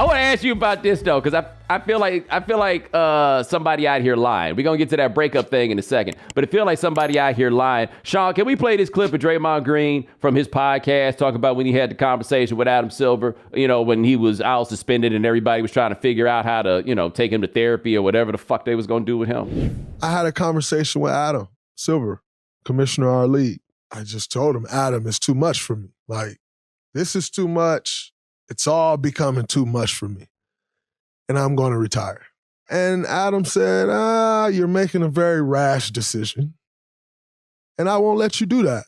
I want to ask you about this though, because I feel like somebody out here lying. We're gonna get to that breakup thing in a second, but it feels like somebody out here lying. Sean, can we play this clip of Draymond Green from his podcast talking about when he had the conversation with Adam Silver? You know, when he was out suspended and everybody was trying to figure out how to, you know, take him to therapy or whatever the fuck they was gonna do with him. I had a conversation with Adam Silver, commissioner of our league. I just told him, Adam, it's too much for me. Like, this is too much. It's all becoming too much for me. And I'm going to retire. And Adam said, you're making a very rash decision. And I won't let you do that.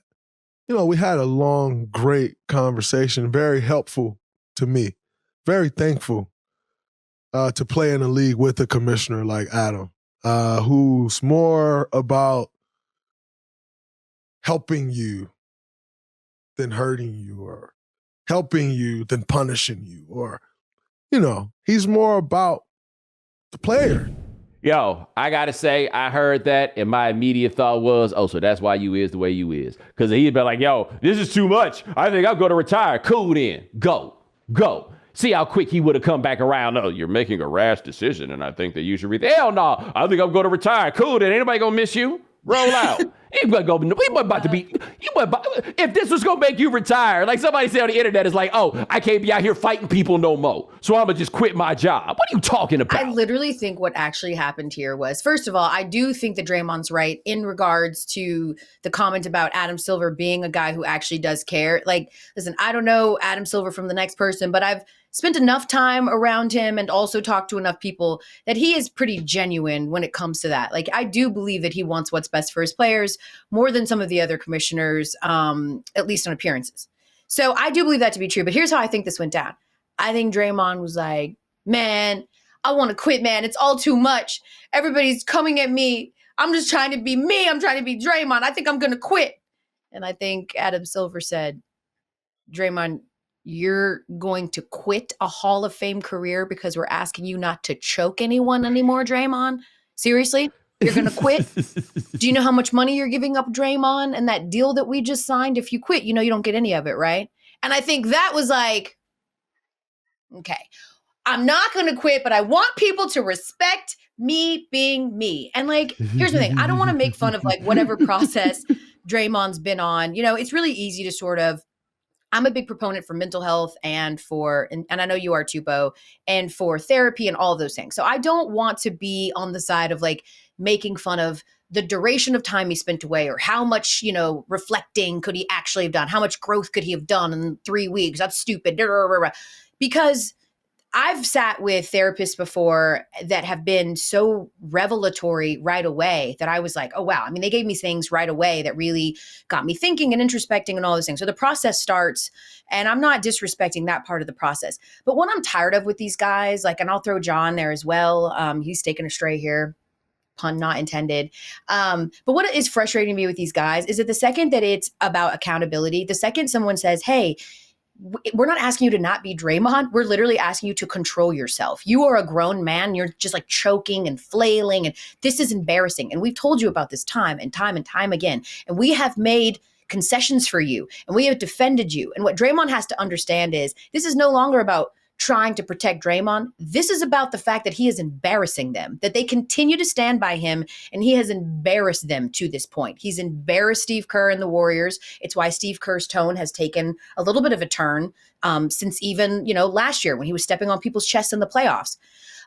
You know, we had a long, great conversation, very helpful to me. Very thankful to play in a league with a commissioner like Adam, who's more about helping you than hurting you, or helping you than punishing you, or, you know, he's more about the player. Yo, I gotta say, I heard that and my immediate thought was, oh, so that's why you is the way you is. Because he'd be like, yo, this is too much. I think I'm going to retire. Cool then. Go. See how quick he would have come back around. No, you're making a rash decision and I think that you should hell no. I think I'm going to retire. Cool then. Anybody going to miss you? Roll out. He wasn't about to be. If this was gonna make you retire, like somebody said on the internet, is like, oh, I can't be out here fighting people no more, so I'm gonna just quit my job. What are you talking about? I literally think what actually happened here was, first of all, I do think that Draymond's right in regards to the comment about Adam Silver being a guy who actually does care. Like, listen, I don't know Adam Silver from the next person, but I've spent enough time around him and also talked to enough people that he is pretty genuine when it comes to that. Like, I do believe that he wants what's best for his players more than some of the other commissioners, at least on appearances. So I do believe that to be true. But here's how I think this went down. I think Draymond was like, man, I want to quit, man. It's all too much. Everybody's coming at me. I'm just trying to be me. I'm trying to be Draymond. I think I'm going to quit. And I think Adam Silver said, Draymond, you're going to quit a Hall of Fame career because we're asking you not to choke anyone anymore, Draymond? Seriously? You're going to quit? Do you know how much money you're giving up, Draymond? And that deal that we just signed, if you quit, you know you don't get any of it, right? And I think that was like, okay, I'm not going to quit, but I want people to respect me being me. And like, here's the thing. I don't want to make fun of like whatever process Draymond's been on. You know, it's really easy to sort of, I'm a big proponent for mental health and I know you are too, Bo, and for therapy and all of those things. So I don't want to be on the side of like making fun of the duration of time he spent away or how much, you know, reflecting could he actually have done? How much growth could he have done in 3 weeks? That's stupid. Because I've sat with therapists before that have been so revelatory right away that I was like, oh, wow. I mean, they gave me things right away that really got me thinking and introspecting and all those things. So the process starts, and I'm not disrespecting that part of the process. But what I'm tired of with these guys, like, and I'll throw John there as well. He's taken a stray here. Pun not intended. But what is frustrating me with these guys is that the second that it's about accountability, the second someone says, hey, we're not asking you to not be Draymond. We're literally asking you to control yourself. You are a grown man. You're just like choking and flailing. And this is embarrassing. And we've told you about this time and time and time again. And we have made concessions for you. And we have defended you. And what Draymond has to understand is this is no longer about trying to protect Draymond. This is about the fact that he is embarrassing them, that they continue to stand by him, and he has embarrassed them to this point. He's embarrassed Steve Kerr and the Warriors. It's why Steve Kerr's tone has taken a little bit of a turn since even, you know, last year when he was stepping on people's chests in the playoffs.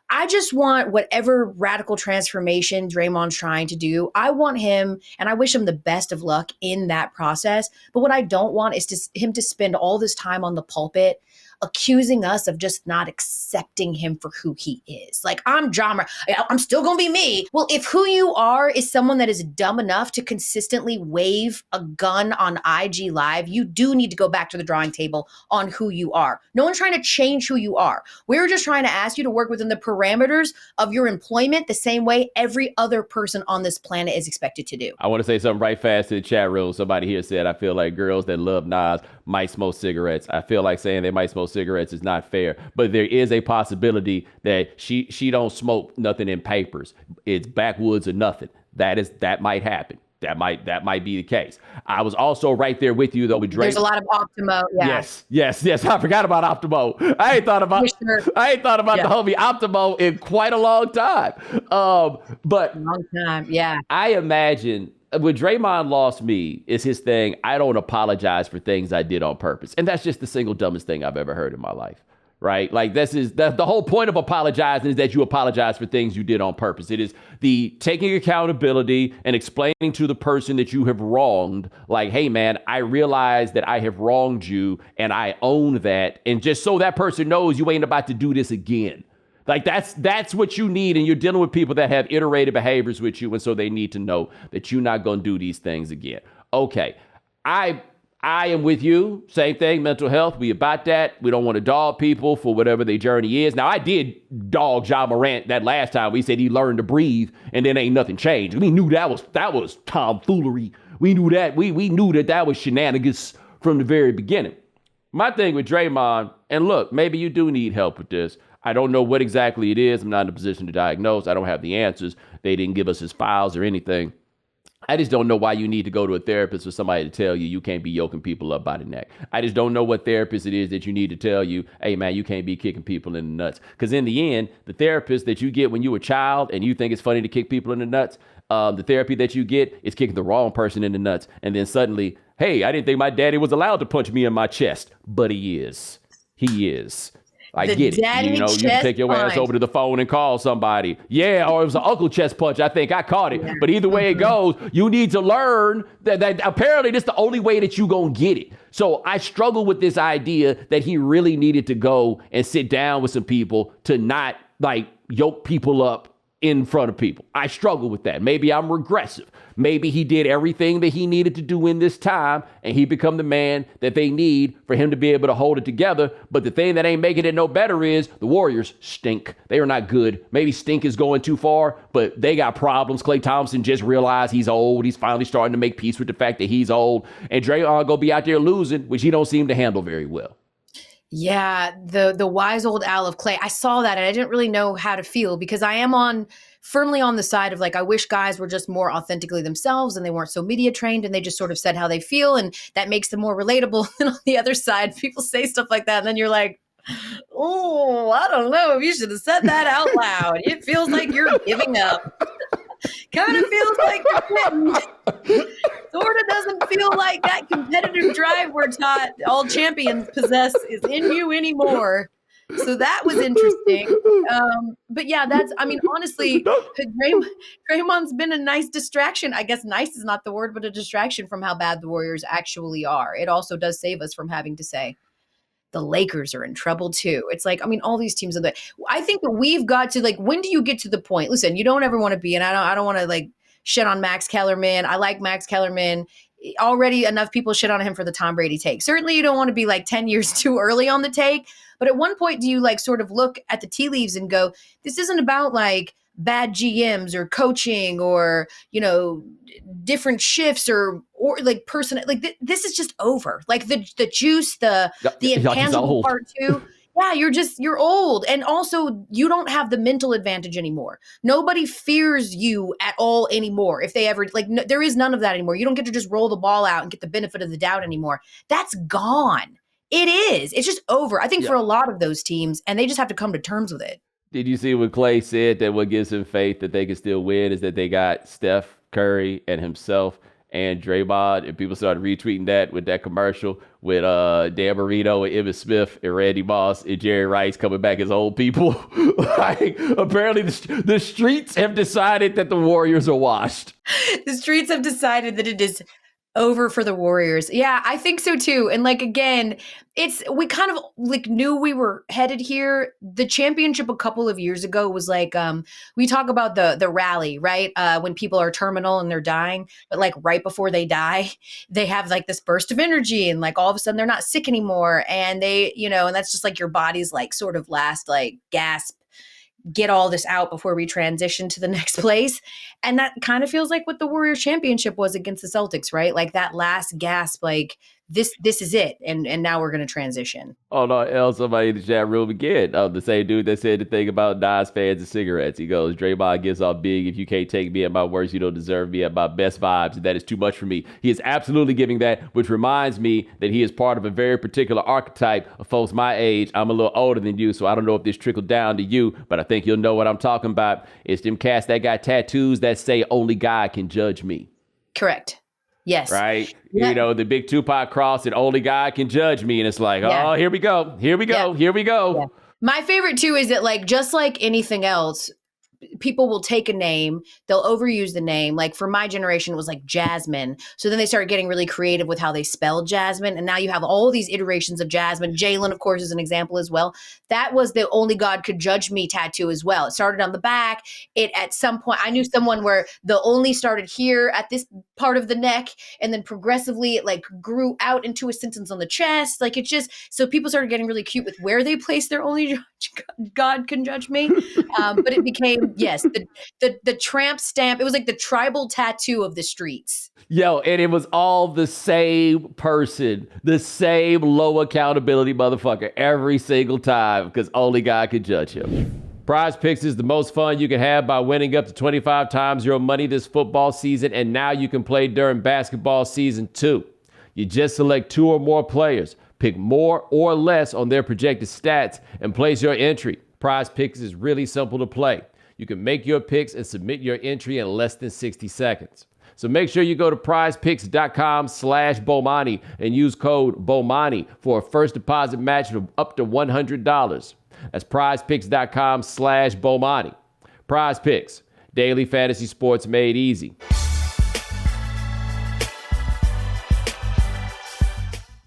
I just want whatever radical transformation Draymond's trying to do. I want him, and I wish him the best of luck in that process. But what I don't want is him to spend all this time on the pulpit accusing us of just not accepting him for who he is. Like, I'm drama. I'm still going to be me. Well, if who you are is someone that is dumb enough to consistently wave a gun on IG Live, you do need to go back to the drawing table on who you are. No one's trying to change who you are. We're just trying to ask you to work within the parameters of your employment the same way every other person on this planet is expected to do. I want to say something right fast to the chat room. Somebody here said, I feel like girls that love Nas might smoke cigarettes. I feel like saying they might smoke cigarettes is not fair, but there is a possibility that she don't smoke nothing in papers. It's backwoods or nothing. That might happen. That might be the case. I was also right there with you though with Draymond. There's a lot of Optimo. Yeah. Yes. I forgot about Optimo. I ain't thought about the homie Optimo in quite a long time. But long time. Yeah. I imagine when Draymond lost me, is his thing, I don't apologize for things I did on purpose. And that's just the single dumbest thing I've ever heard in my life. Right? Like the whole point of apologizing is that you apologize for things you did on purpose. It is the taking accountability and explaining to the person that you have wronged, like, hey man, I realize that I have wronged you and I own that. And just so that person knows you ain't about to do this again. Like that's what you need. And you're dealing with people that have iterated behaviors with you. And so they need to know that you're not going to do these things again. Okay. I am with you. Same thing, mental health. We about that. We don't want to dog people for whatever their journey is. Now, I did dog Ja Morant that last time. We said he learned to breathe, and then ain't nothing changed. We knew that was tomfoolery. We knew that. We knew that was shenanigans from the very beginning. My thing with Draymond, and look, maybe you do need help with this. I don't know what exactly it is. I'm not in a position to diagnose. I don't have the answers. They didn't give us his files or anything. I just don't know why you need to go to a therapist or somebody to tell you can't be yoking people up by the neck. I just don't know what therapist it is that you need to tell you, hey, man, you can't be kicking people in the nuts. Because in the end, the therapist that you get when you were a child and you think it's funny to kick people in the nuts, the therapy that you get is kicking the wrong person in the nuts. And then suddenly, hey, I didn't think my daddy was allowed to punch me in my chest. But he is. He is. I get it. You can take your ass over to the phone and call somebody. Yeah, or it was an uncle chest punch. I think I caught it. Yeah. But either way it goes, you need to learn that apparently this is the only way that you gonna get it. So I struggle with this idea that he really needed to go and sit down with some people to not like yoke people up in front of people. I struggle with that. Maybe I'm regressive. Maybe he did everything that he needed to do in this time and he become the man that they need for him to be able to hold it together. But the thing that ain't making it no better is the Warriors stink. They are not good. Maybe stink is going too far, but they got problems. Klay Thompson just realized he's old. He's finally starting to make peace with the fact that he's old. And Draymond gonna be out there losing, which he don't seem to handle very well. Yeah, the wise old owl of Klay. I saw that and I didn't really know how to feel because I am firmly on the side of like, I wish guys were just more authentically themselves and they weren't so media trained and they just sort of said how they feel and that makes them more relatable. And on the other side, people say stuff like that and then you're like, oh, I don't know if you should have said that out loud. It feels like you're giving up. Kind of feels like you're quitting. Sort of doesn't feel like that competitive drive we're taught all champions possess is in you anymore. So that was interesting. But yeah, honestly, Draymond's been a nice distraction. I guess nice is not the word, but a distraction from how bad the Warriors actually are. It also does save us from having to say, the Lakers are in trouble too. It's like, all these teams are there. I think that we've got to like, when do you get to the point? Listen, you don't ever want to be, and I don't want to like shit on Max Kellerman. I like Max Kellerman. Already enough people shit on him for the Tom Brady take. Certainly you don't want to be like 10 years too early on the take. But at one point, do you like sort of look at the tea leaves and go, this isn't about like bad GMs or coaching or, different shifts or like person, like this is just over. Like the juice, the intangible part too. Yeah, you're old. And also you don't have the mental advantage anymore. Nobody fears you at all anymore. If they ever there is none of that anymore. You don't get to just roll the ball out and get the benefit of the doubt anymore. That's gone. It is. It's just over. I think for a lot of those teams, and they just have to come to terms with it. Did you see what Klay said that what gives him faith that they can still win is that they got Steph Curry and himself and Draymond, and people started retweeting that with that commercial with Dan Marino and Emmitt Smith and Randy Moss and Jerry Rice coming back as old people. Like, apparently the streets have decided that the Warriors are washed. The streets have decided that it is over for the Warriors. Yeah, I think so too. And like, again, we kind of like knew we were headed here. The championship a couple of years ago was like, we talk about the rally, right? When people are terminal and they're dying, but like right before they die, they have like this burst of energy and like all of a sudden they're not sick anymore. And they, and that's just like your body's like sort of last like gasp, get all this out before we transition to the next place. And that kind of feels like what the Warriors championship was against the Celtics, right? Like that last gasp, like this is it. And now we're going to transition. Oh no, Elle, somebody in the chat room again. The same dude that said the thing about Nas fans and cigarettes. He goes, Draymond gets off big. If you can't take me at my worst, you don't deserve me at my best vibes. That is too much for me. He is absolutely giving that, which reminds me that he is part of a very particular archetype of folks my age. I'm a little older than you, so I don't know if this trickled down to you, but I think you'll know what I'm talking about. It's them cats that got tattoos that say only God can judge me. Correct. Yes. Right? Yeah. You know, the big Tupac cross and only God can judge me. And it's like, Yeah. oh, here we go. Here we go. Yeah. Here we go. Yeah. My favorite too is that, like, just like anything else, people will take a name, they'll overuse the name. Like for my generation, it was like Jasmine. So then they started getting really creative with how they spelled Jasmine. And now you have all these iterations of Jasmine. Jalen, of course, is an example as well. That was the only God could judge me tattoo as well. It started on the back. It at some point, I knew someone where the only started here at this part of the neck. And then progressively it like grew out into a sentence on the chest. Like it just, so people started getting really cute with where they placed their only God can judge me. But it became, yes, the tramp stamp. It was like the tribal tattoo of the streets. Yo, and it was all the same person, the same low accountability motherfucker every single time because only God could judge him. Prize Picks is the most fun you can have by winning up to 25 times your money this football season, and now you can play during basketball season too. You just select 2 or more players, pick more or less on their projected stats, and place your entry. Prize Picks is really simple to play. You can make your picks and submit your entry in less than 60 seconds. So make sure you go to prizepicks.com/Bomani and use code Bomani for a first deposit match of up to $100. That's prizepicks.com/Bomani. Prize Picks, daily fantasy sports made easy.